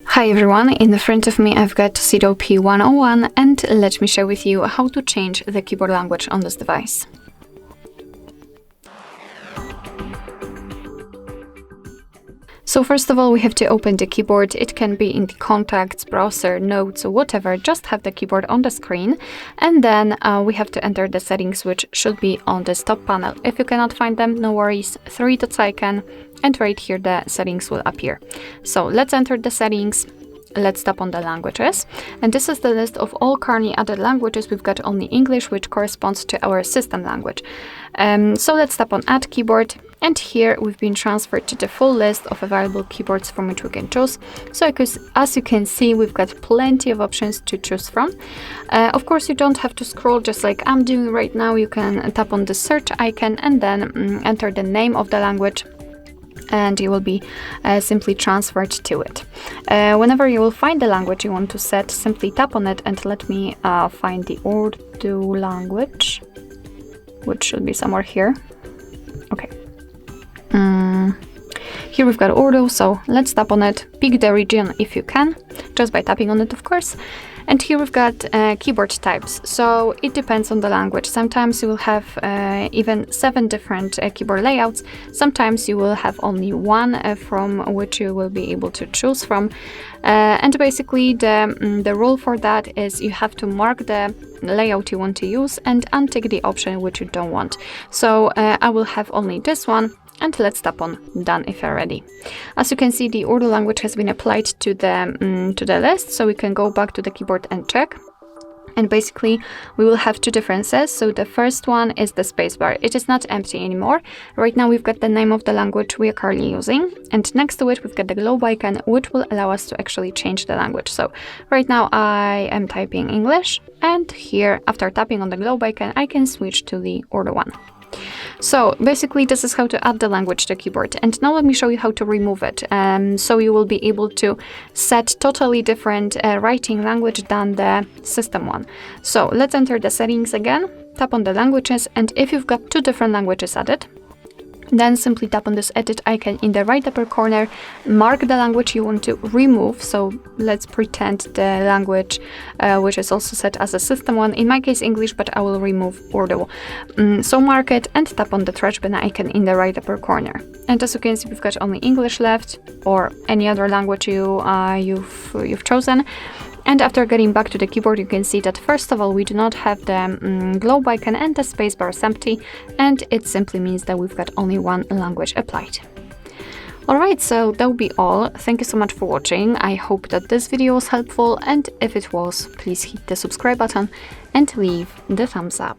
Hi everyone, in the front of me I've got TOSCIDO P101 and let me share with you how to change the keyboard language on this device. So first of all, we have to open the keyboard. It can be in the contacts, browser, notes, or whatever. Just have the keyboard on the screen. And then we have to enter the settings, which should be on this top panel. If you cannot find them, no worries. 3 dots icon, and right here the settings will appear. So let's enter the settings. Let's tap on the languages. And this is the list of all currently added languages. We've got only English, which corresponds to our system language. So let's tap on Add Keyboard. And here we've been transferred to the full list of available keyboards from which we can choose. So as you can see, we've got plenty of options to choose from. Of course, you don't have to scroll just like I'm doing right now. You can tap on the search icon and then enter the name of the language, and you will be simply transferred to it. Whenever you will find the language you want to set, simply tap on it, and let me find the Urdu language, which should be somewhere here. Okay. Here we've got Urdu, so let's tap on it. Pick the region if you can, just by tapping on it, of course. And here we've got keyboard types, so it depends on the language. Sometimes you will have even 7 different keyboard layouts. Sometimes you will have only one from which you will be able to choose from. And basically the rule for that is you have to mark the layout you want to use and untick the option which you don't want. So I will have only this one. And let's tap on Done if you're ready. As you can see, the Urdu language has been applied to the list, so we can go back to the keyboard and check. And basically, we will have 2 differences. So the first one is the spacebar. It is not empty anymore. Right now, we've got the name of the language we are currently using. And next to it, we've got the globe icon, which will allow us to actually change the language. So right now, I am typing English. And here, after tapping on the globe icon, I can switch to the Urdu one. So basically this is how to add the language to the keyboard, and now let me show you how to remove it. So you will be able to set totally different writing language than the system one. So let's enter the settings again, tap on the languages, and if you've got 2 different languages added, then simply tap on this edit icon in the right upper corner, mark the language you want to remove. So let's pretend the language which is also set as a system one, in my case English, but I will remove Urdu. So mark it and tap on the trash bin icon in the right upper corner. And as you can see, we've got only English left, or any other language you've chosen. And after getting back to the keyboard, you can see that first of all, we do not have the globe icon, and the spacebar is empty, and it simply means that we've got only one language applied. Alright, so that will be all. Thank you so much for watching. I hope that this video was helpful, and if it was, please hit the subscribe button and leave the thumbs up.